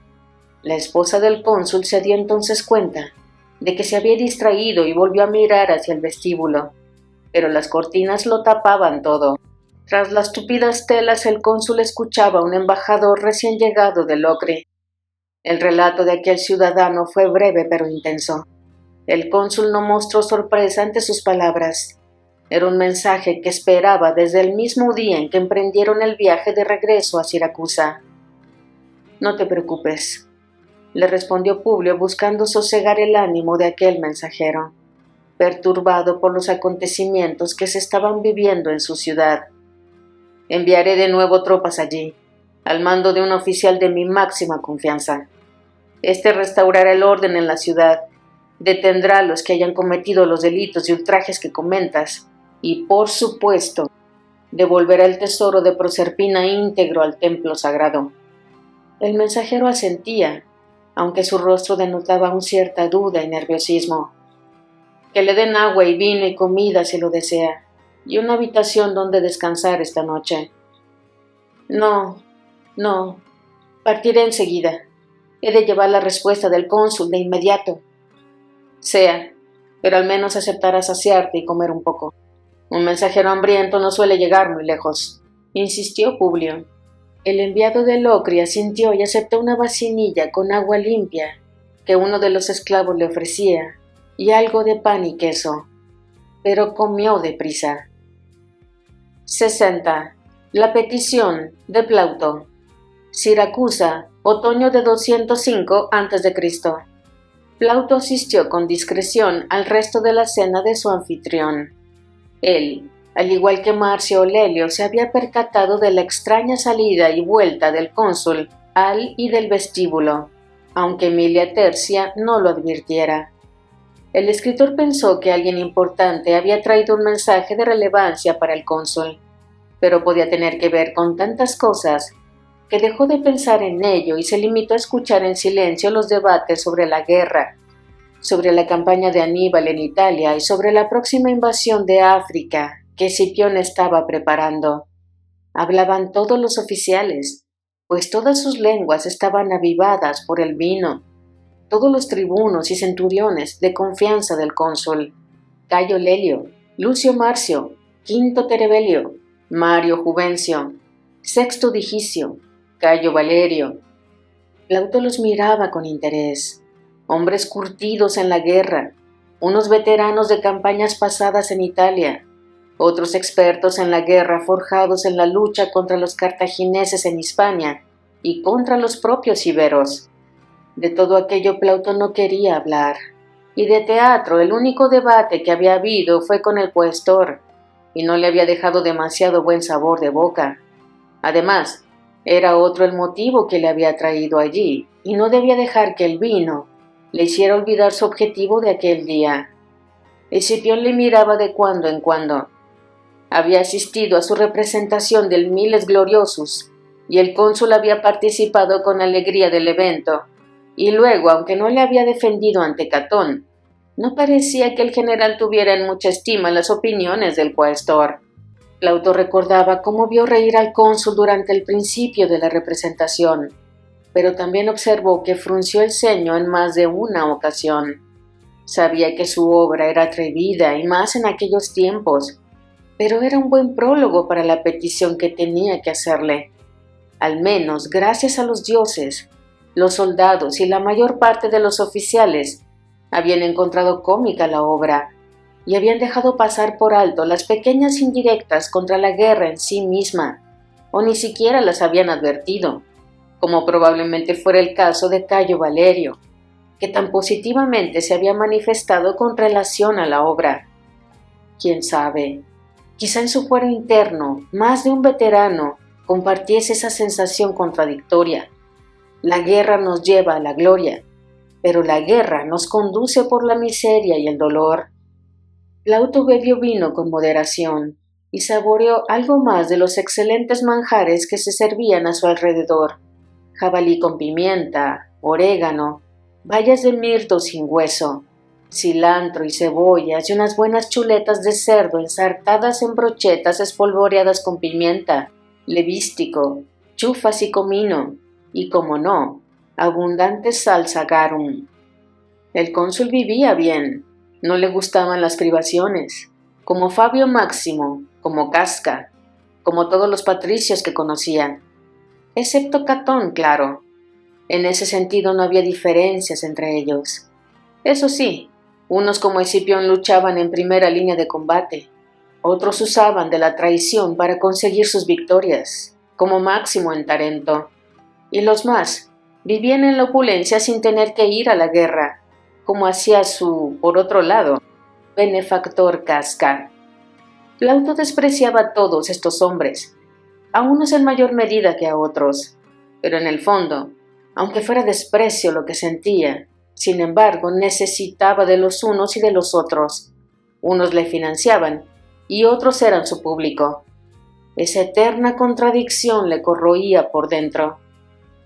La esposa del cónsul se dio entonces cuenta de que se había distraído y volvió a mirar hacia el vestíbulo, pero las cortinas lo tapaban todo. Tras las tupidas telas el cónsul escuchaba a un embajador recién llegado del Ocre. El relato de aquel ciudadano fue breve pero intenso. El cónsul no mostró sorpresa ante sus palabras. Era un mensaje que esperaba desde el mismo día en que emprendieron el viaje de regreso a Siracusa. «No te preocupes», le respondió Publio buscando sosegar el ánimo de aquel mensajero, perturbado por los acontecimientos que se estaban viviendo en su ciudad. «Enviaré de nuevo tropas allí, al mando de un oficial de mi máxima confianza. Este restaurará el orden en la ciudad, detendrá a los que hayan cometido los delitos y ultrajes que comentas, y, por supuesto, devolverá el tesoro de Proserpina íntegro al templo sagrado». El mensajero asentía, aunque su rostro denotaba aún cierta duda y nerviosismo. «Que le den agua y vino y comida si lo desea, y una habitación donde descansar esta noche». No, partiré enseguida. He de llevar la respuesta del cónsul de inmediato». «Sea, pero al menos aceptarás saciarte y comer un poco. Un mensajero hambriento no suele llegar muy lejos», insistió Publio. El enviado del Ocre asintió y aceptó una vasinilla con agua limpia que uno de los esclavos le ofrecía y algo de pan y queso, pero comió deprisa. 60. La petición de Plauto. Siracusa, otoño de 205 a.C. Plauto asistió con discreción al resto de la cena de su anfitrión. Él, al igual que Marcio o Lelio, se había percatado de la extraña salida y vuelta del cónsul al y del vestíbulo, aunque Emilia Tercia no lo advirtiera. El escritor pensó que alguien importante había traído un mensaje de relevancia para el cónsul, pero podía tener que ver con tantas cosas que dejó de pensar en ello y se limitó a escuchar en silencio los debates sobre la guerra, sobre la campaña de Aníbal en Italia y sobre la próxima invasión de África que Escipión estaba preparando. Hablaban todos los oficiales, pues todas sus lenguas estaban avivadas por el vino. Todos los tribunos y centuriones de confianza del cónsul, Cayo Lelio, Lucio Marcio, Quinto Terebelio, Mario Juvencio, Sexto Digicio, Cayo Valerio. Plauto los miraba con interés. Hombres curtidos en la guerra, unos veteranos de campañas pasadas en Italia, otros expertos en la guerra forjados en la lucha contra los cartagineses en Hispania y contra los propios iberos. De todo aquello Plauto no quería hablar, y de teatro el único debate que había habido fue con el cuestor, y no le había dejado demasiado buen sabor de boca. Además, era otro el motivo que le había traído allí, y no debía dejar que el vino le hiciera olvidar su objetivo de aquel día. Escipión le miraba de cuando en cuando. Había asistido a su representación del Miles Gloriosus, y el cónsul había participado con alegría del evento, y luego, aunque no le había defendido ante Catón, no parecía que el general tuviera en mucha estima las opiniones del cuestor. Plauto recordaba cómo vio reír al cónsul durante el principio de la representación, pero también observó que frunció el ceño en más de una ocasión. Sabía que su obra era atrevida y más en aquellos tiempos, pero era un buen prólogo para la petición que tenía que hacerle. Al menos, gracias a los dioses, los soldados y la mayor parte de los oficiales habían encontrado cómica la obra y habían dejado pasar por alto las pequeñas indirectas contra la guerra en sí misma, o ni siquiera las habían advertido, como probablemente fuera el caso de Cayo Valerio, que tan positivamente se había manifestado con relación a la obra. ¿Quién sabe? Quizá en su fuero interno, más de un veterano compartiese esa sensación contradictoria. La guerra nos lleva a la gloria, pero la guerra nos conduce por la miseria y el dolor. Plauto bebió vino con moderación y saboreó algo más de los excelentes manjares que se servían a su alrededor: jabalí con pimienta, orégano, bayas de mirto sin hueso, cilantro y cebollas y unas buenas chuletas de cerdo ensartadas en brochetas espolvoreadas con pimienta, levístico, chufas y comino, y, como no, abundante salsa garum. El cónsul vivía bien, no le gustaban las privaciones, como Fabio Máximo, como Casca, como todos los patricios que conocía, excepto Catón, claro. En ese sentido no había diferencias entre ellos. Eso sí, unos como Escipión luchaban en primera línea de combate, otros usaban de la traición para conseguir sus victorias, como Máximo en Tarento, y los más vivían en la opulencia sin tener que ir a la guerra, como hacía su, por otro lado, benefactor Casca. Plauto despreciaba a todos estos hombres, a unos en mayor medida que a otros, pero en el fondo, aunque fuera desprecio lo que sentía, sin embargo necesitaba de los unos y de los otros. Unos le financiaban y otros eran su público. Esa eterna contradicción le corroía por dentro.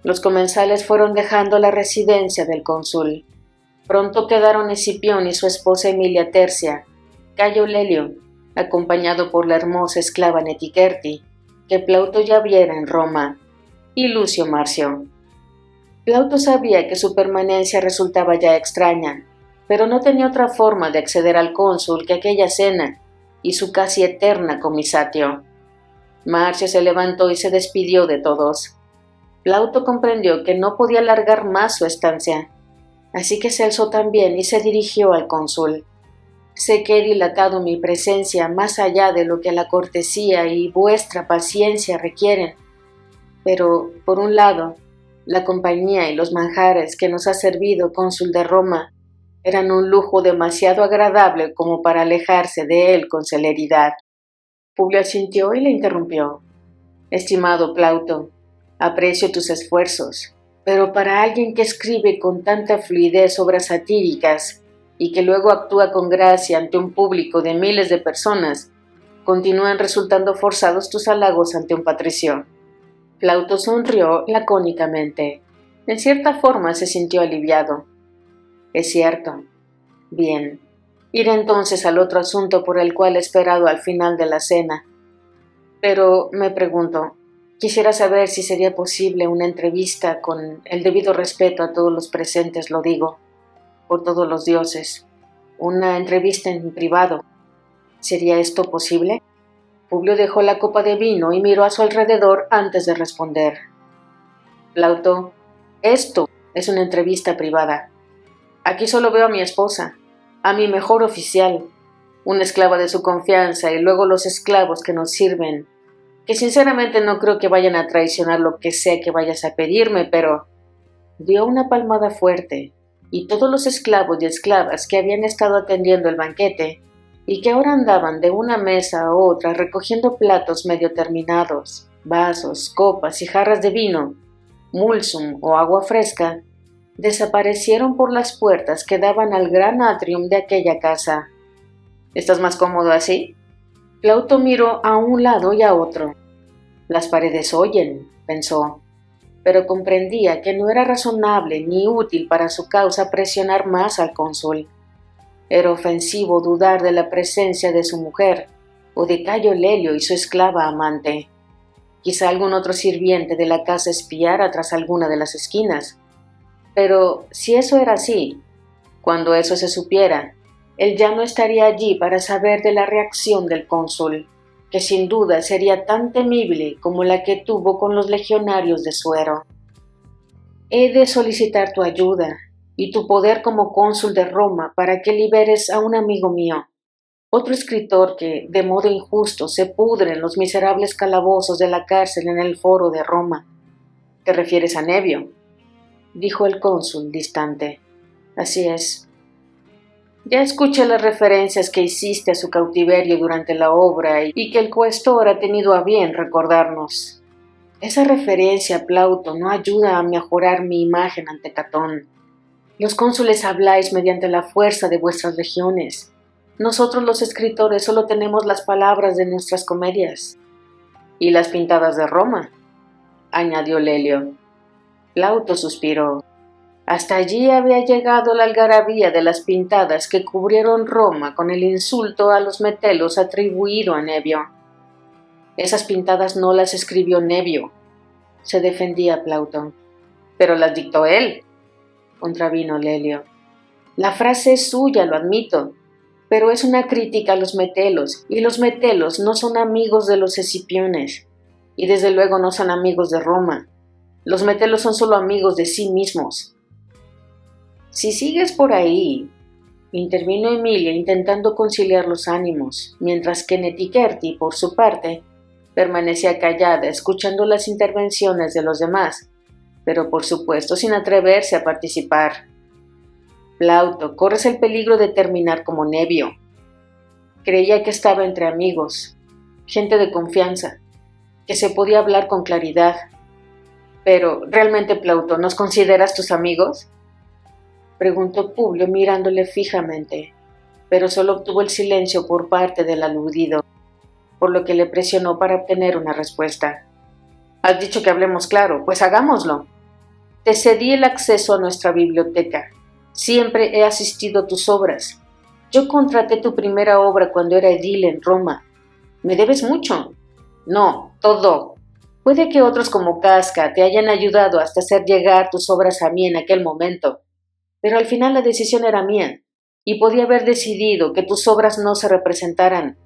Los comensales fueron dejando la residencia del cónsul. Pronto quedaron Escipión y su esposa Emilia Tercia, Cayo Lelio, acompañado por la hermosa esclava Netiquerti, que Plauto ya viera en Roma, y Lucio Marcio. Plauto sabía que su permanencia resultaba ya extraña, pero no tenía otra forma de acceder al cónsul que aquella cena y su casi eterna comisatio. Marcio se levantó y se despidió de todos. Plauto comprendió que no podía alargar más su estancia, así que se alzó también y se dirigió al cónsul. Sé que he dilatado mi presencia más allá de lo que la cortesía y vuestra paciencia requieren, pero, por un lado, la compañía y los manjares que nos ha servido cónsul de Roma eran un lujo demasiado agradable como para alejarse de él con celeridad. Publio asintió y le interrumpió. Estimado Plauto, aprecio tus esfuerzos, pero para alguien que escribe con tanta fluidez obras satíricas y que luego actúa con gracia ante un público de miles de personas, continúan resultando forzados tus halagos ante un patricio. Plauto sonrió lacónicamente. En cierta forma se sintió aliviado. Es cierto. Bien. Iré entonces al otro asunto por el cual he esperado al final de la cena. Pero me pregunto, quisiera saber si sería posible una entrevista con el debido respeto a todos los presentes, lo digo, por todos los dioses. Una entrevista en privado. ¿Sería esto posible? Publio dejó la copa de vino y miró a su alrededor antes de responder. Plauto, esto es una entrevista privada. Aquí solo veo a mi esposa, a mi mejor oficial, una esclava de su confianza y luego los esclavos que nos sirven, que sinceramente no creo que vayan a traicionar lo que sea que vayas a pedirme, pero dio una palmada fuerte y todos los esclavos y esclavas que habían estado atendiendo el banquete y que ahora andaban de una mesa a otra recogiendo platos medio terminados, vasos, copas y jarras de vino, mulsum o agua fresca, desaparecieron por las puertas que daban al gran atrium de aquella casa. ¿Estás más cómodo así? Plauto miró a un lado y a otro. Las paredes oyen, pensó, pero comprendía que no era razonable ni útil para su causa presionar más al cónsul. Era ofensivo dudar de la presencia de su mujer, o de Cayo Lelio y su esclava amante. Quizá algún otro sirviente de la casa espiara tras alguna de las esquinas. Pero si eso era así, cuando eso se supiera, él ya no estaría allí para saber de la reacción del cónsul, que sin duda sería tan temible como la que tuvo con los legionarios de Suero. He de solicitar tu ayuda y tu poder como cónsul de Roma para que liberes a un amigo mío, otro escritor que, de modo injusto, se pudre en los miserables calabozos de la cárcel en el foro de Roma. ¿Te refieres a Nevio?, dijo el cónsul distante. Así es. Ya escuché las referencias que hiciste a su cautiverio durante la obra y que el cuestor ha tenido a bien recordarnos. Esa referencia, Plauto, no ayuda a mejorar mi imagen ante Catón. Los cónsules habláis mediante la fuerza de vuestras legiones. Nosotros los escritores solo tenemos las palabras de nuestras comedias. Y las pintadas de Roma, añadió Lelio. Plauto suspiró. Hasta allí había llegado la algarabía de las pintadas que cubrieron Roma con el insulto a los metelos atribuido a Nevio. Esas pintadas no las escribió Nevio, se defendía Plauto. Pero las dictó él, contravino Lelio. La frase es suya, lo admito, pero es una crítica a los metelos, y los metelos no son amigos de los escipiones, y desde luego no son amigos de Roma. Los metelos son solo amigos de sí mismos. Si sigues por ahí, intervino Emilia intentando conciliar los ánimos, mientras que Netiquerti, por su parte, permanecía callada escuchando las intervenciones de los demás, pero por supuesto sin atreverse a participar. Plauto, corres el peligro de terminar como Nevio. Creía que estaba entre amigos, gente de confianza, que se podía hablar con claridad. Pero, ¿realmente, Plauto, nos consideras tus amigos?, preguntó Publio mirándole fijamente, pero solo obtuvo el silencio por parte del aludido, por lo que le presionó para obtener una respuesta. Has dicho que hablemos claro, pues hagámoslo. Te cedí el acceso a nuestra biblioteca. Siempre he asistido a tus obras. Yo contraté tu primera obra cuando era edil en Roma. ¿Me debes mucho? No, todo. Puede que otros como Casca te hayan ayudado hasta hacer llegar tus obras a mí en aquel momento, pero al final la decisión era mía, y podía haber decidido que tus obras no se representaran,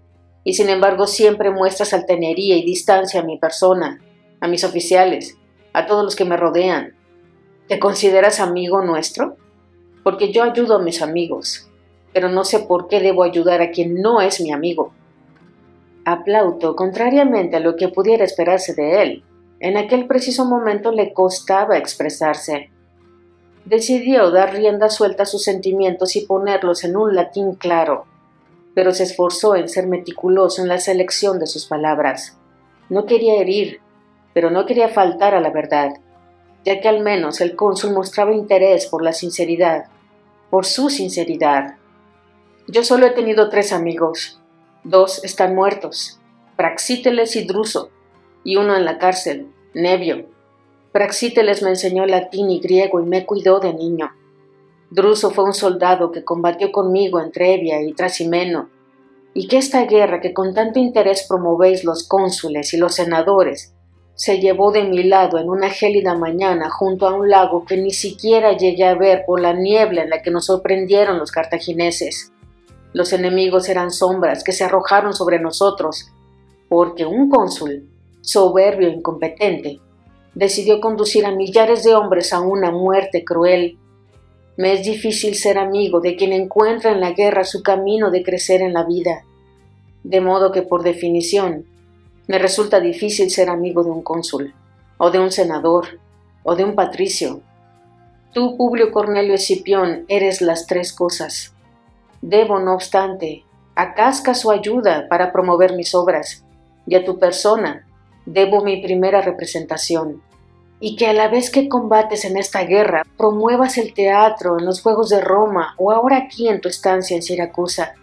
y sin embargo siempre muestras altanería y distancia a mi persona, a mis oficiales, a todos los que me rodean. ¿Te consideras amigo nuestro? Porque yo ayudo a mis amigos, pero no sé por qué debo ayudar a quien no es mi amigo. A Plauto, contrariamente a lo que pudiera esperarse de él, en aquel preciso momento le costaba expresarse. Decidió dar rienda suelta a sus sentimientos y ponerlos en un latín claro, pero se esforzó en ser meticuloso en la selección de sus palabras. No quería herir, pero no quería faltar a la verdad. ya que al menos el cónsul mostraba interés por la sinceridad, por su sinceridad. Yo solo he tenido 3 amigos. 2 están muertos, Praxíteles y Druso, y uno en la cárcel, Nevio. Praxíteles me enseñó latín y griego y me cuidó de niño. Druso fue un soldado que combatió conmigo en Trebia y Trasimeno, y que esta guerra que con tanto interés promovéis los cónsules y los senadores se llevó de mi lado en una gélida mañana junto a un lago que ni siquiera llegué a ver por la niebla en la que nos sorprendieron los cartagineses. Los enemigos eran sombras que se arrojaron sobre nosotros, porque un cónsul, soberbio e incompetente, decidió conducir a millares de hombres a una muerte cruel. Me es difícil ser amigo de quien encuentra en la guerra su camino de crecer en la vida, de modo que por definición me resulta difícil ser amigo de un cónsul, o de un senador, o de un patricio. Tú, Publio Cornelio Escipión, eres las 3 cosas. Debo, no obstante, a Casca su ayuda para promover mis obras, y a tu persona debo mi primera representación, y que a la vez que combates en esta guerra, promuevas el teatro en los Juegos de Roma o ahora aquí en tu estancia en Siracusa.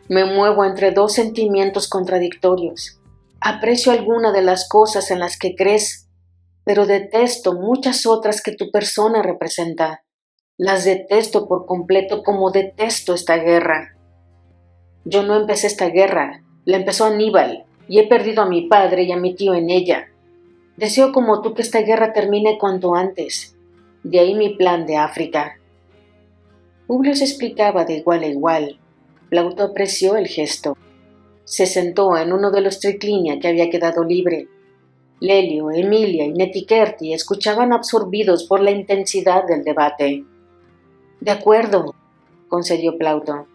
Me muevo entre 2 sentimientos contradictorios. Aprecio alguna de las cosas en las que crees, pero detesto muchas otras que tu persona representa. Las detesto por completo como detesto esta guerra. Yo no empecé esta guerra, la empezó Aníbal, y he perdido a mi padre y a mi tío en ella. Deseo como tú que esta guerra termine cuanto antes. De ahí mi plan de África. Publio se explicaba de igual a igual. Plauto apreció el gesto. Se sentó en uno de los triclinia que había quedado libre. Lelio, Emilia y Netiquerti escuchaban absorbidos por la intensidad del debate. De acuerdo, concedió Plauto,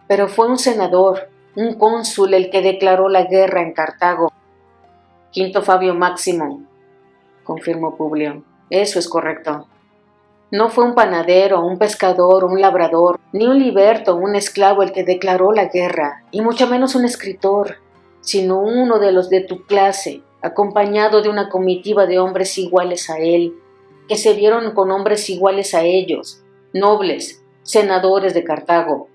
pero fue un senador, un cónsul el que declaró la guerra en Cartago. Quinto Fabio Máximo, confirmó Publio. Eso es correcto. No fue un panadero, un pescador, un labrador, ni un liberto, un esclavo el que declaró la guerra, y mucho menos un escritor, sino uno de los de tu clase, acompañado de una comitiva de hombres iguales a él, que se vieron con hombres iguales a ellos, nobles, senadores de Cartago.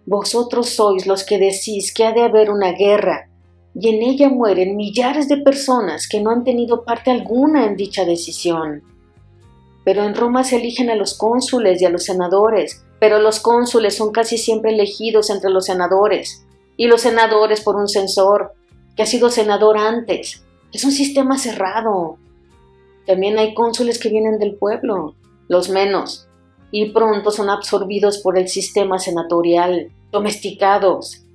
Vosotros sois los que decís que ha de haber una guerra, y en ella mueren millares de personas que no han tenido parte alguna en dicha decisión. Pero en Roma se eligen a los cónsules y a los senadores, pero los cónsules son casi siempre elegidos entre los senadores, y los senadores por un censor, que ha sido senador antes. Es un sistema cerrado. También hay cónsules que vienen del pueblo, los menos, y pronto son absorbidos por el sistema senatorial, domesticados.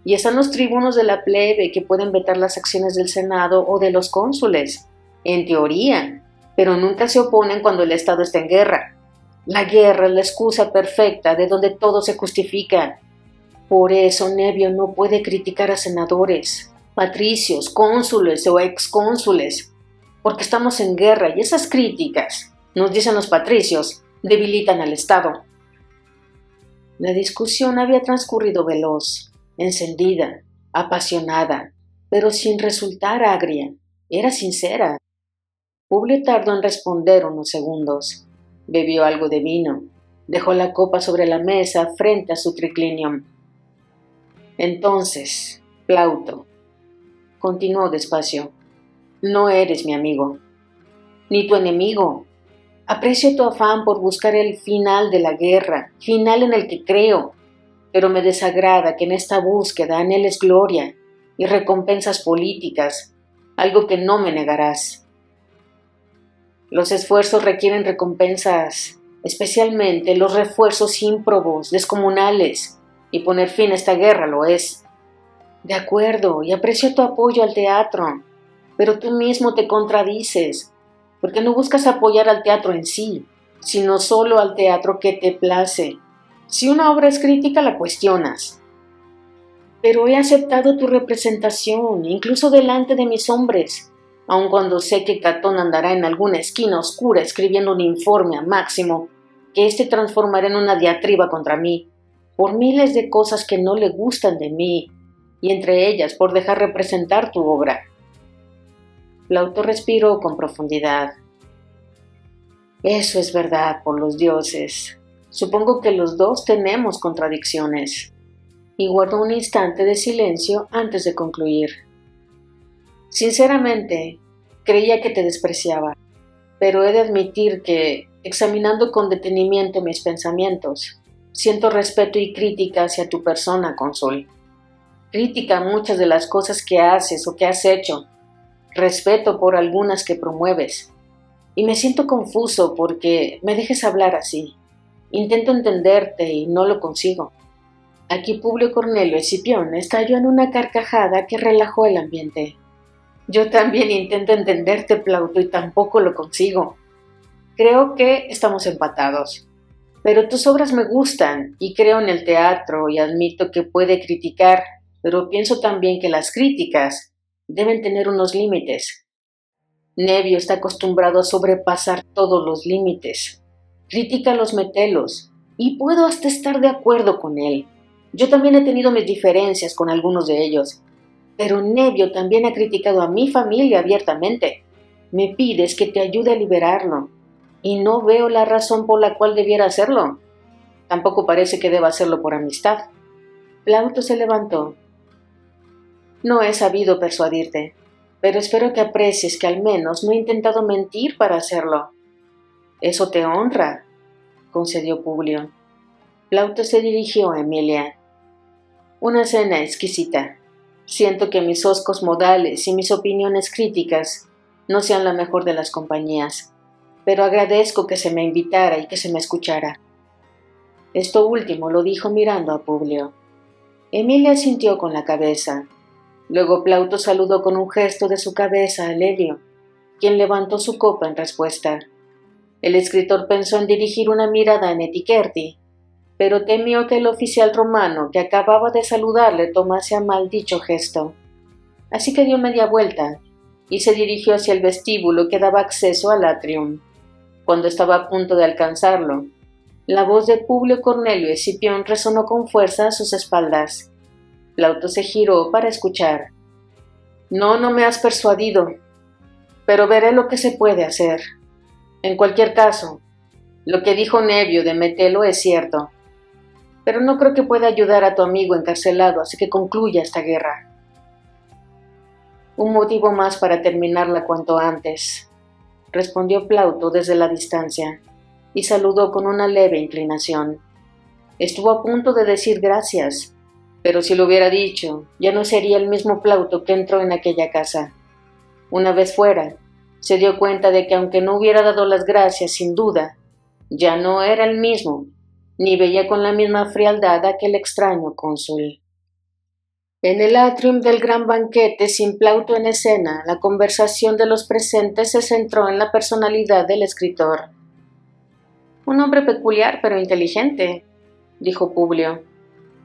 Y están los tribunos de la plebe que pueden vetar las acciones del Senado o de los cónsules, en teoría, pero nunca se oponen cuando el Estado está en guerra. La guerra es la excusa perfecta de donde todo se justifica. Por eso Nevio no puede criticar a senadores, patricios, cónsules o excónsules, porque estamos en guerra y esas críticas, nos dicen los patricios, debilitan al Estado. La discusión había transcurrido veloz, encendida, apasionada, pero sin resultar agria. Era sincera. Publio tardó en responder unos segundos. Bebió algo de vino. Dejó la copa sobre la mesa frente a su triclinium. Entonces, Plauto, continuó despacio, no eres mi amigo, ni tu enemigo. Aprecio tu afán por buscar el final de la guerra, final en el que creo, pero me desagrada que en esta búsqueda anheles gloria y recompensas políticas, algo que no me negarás. Los esfuerzos requieren recompensas, especialmente los refuerzos ímprobos, descomunales, y poner fin a esta guerra lo es. De acuerdo, y aprecio tu apoyo al teatro, pero tú mismo te contradices, porque no buscas apoyar al teatro en sí, sino solo al teatro que te place. Si una obra es crítica, la cuestionas. Pero he aceptado tu representación, incluso delante de mis hombres, aun cuando sé que Catón andará en alguna esquina oscura escribiendo un informe a Máximo, que éste transformará en una diatriba contra mí, por miles de cosas que no le gustan de mí, y entre ellas por dejar representar tu obra. Plauto respiró con profundidad. Eso es verdad, por los dioses. Supongo que los dos tenemos contradicciones. Y guardó un instante de silencio antes de concluir. Sinceramente, creía que te despreciaba, pero he de admitir que, examinando con detenimiento mis pensamientos, siento respeto y crítica hacia tu persona, cónsul. Crítica a muchas de las cosas que haces o que has hecho, respeto por algunas que promueves, y me siento confuso porque me dejes hablar así. Intento entenderte y no lo consigo. Aquí Publio Cornelio Escipión estalló en una carcajada que relajó el ambiente. Yo también intento entenderte, Plauto, y tampoco lo consigo. Creo que estamos empatados. Pero tus obras me gustan y creo en el teatro y admito que puede criticar, pero pienso también que las críticas deben tener unos límites. Nevio está acostumbrado a sobrepasar todos los límites. Critica a los metelos y puedo hasta estar de acuerdo con él. Yo también he tenido mis diferencias con algunos de ellos, pero Nevio también ha criticado a mi familia abiertamente. Me pides que te ayude a liberarlo y no veo la razón por la cual debiera hacerlo. Tampoco parece que deba hacerlo por amistad. Plauto se levantó. No he sabido persuadirte, pero espero que aprecies que al menos no he intentado mentir para hacerlo. Eso te honra, concedió Publio. Plauto se dirigió a Emilia. Una cena exquisita. Siento que mis hoscos modales y mis opiniones críticas no sean la mejor de las compañías, pero agradezco que se me invitara y que se me escuchara. Esto último lo dijo mirando a Publio. Emilia asintió con la cabeza. Luego Plauto saludó con un gesto de su cabeza a Lelio, quien levantó su copa en respuesta. El escritor pensó en dirigir una mirada a Netiquerti, pero temió que el oficial romano que acababa de saludarle tomase a mal dicho gesto. Así que dio media vuelta y se dirigió hacia el vestíbulo que daba acceso al atrium. Cuando estaba a punto de alcanzarlo, la voz de Publio Cornelio Escipión resonó con fuerza a sus espaldas. Plauto se giró para escuchar. No me has persuadido, pero veré lo que se puede hacer. En cualquier caso, lo que dijo Nevio de Metelo es cierto, pero no creo que pueda ayudar a tu amigo encarcelado hasta que concluya esta guerra. Un motivo más para terminarla cuanto antes, respondió Plauto desde la distancia, y saludó con una leve inclinación. Estuvo a punto de decir gracias, pero si lo hubiera dicho, ya no sería el mismo Plauto que entró en aquella casa. Una vez fuera, se dio cuenta de que aunque no hubiera dado las gracias sin duda, ya no era el mismo, ni veía con la misma frialdad a aquel extraño cónsul. En el atrium del gran banquete, sin Plauto en escena, la conversación de los presentes se centró en la personalidad del escritor. Un hombre peculiar pero inteligente, dijo Publio.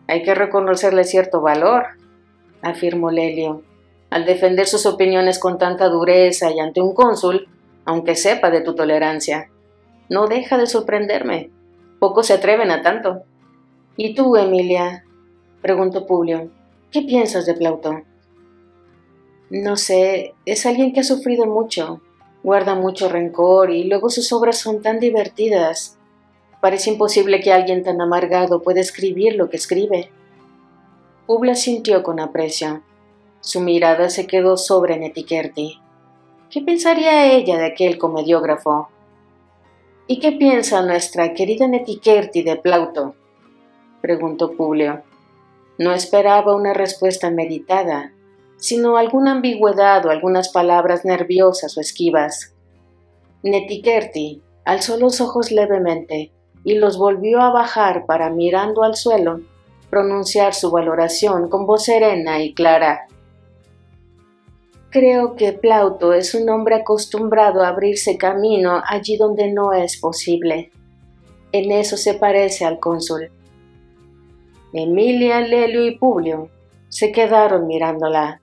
Hay que reconocerle cierto valor, afirmó Lelio, al defender sus opiniones con tanta dureza y ante un cónsul, aunque sepa de tu tolerancia. No deja de sorprenderme. Pocos se atreven a tanto. ¿Y tú, Emilia?, preguntó Publio. ¿Qué piensas de Plauto? No sé, es alguien que ha sufrido mucho, guarda mucho rencor y luego sus obras son tan divertidas. Parece imposible que alguien tan amargado pueda escribir lo que escribe. Publio sintió con aprecio. Su mirada se quedó sobre Netiquerti. ¿Qué pensaría ella de aquel comediógrafo? ¿Y qué piensa nuestra querida Netiquerti de Plauto?, preguntó Publio. No esperaba una respuesta meditada, sino alguna ambigüedad o algunas palabras nerviosas o esquivas. Netiquerti alzó los ojos levemente y los volvió a bajar para, mirando al suelo, pronunciar su valoración con voz serena y clara. Creo que Plauto es un hombre acostumbrado a abrirse camino allí donde no es posible. En eso se parece al cónsul. Emilia, Lelio y Publio se quedaron mirándola.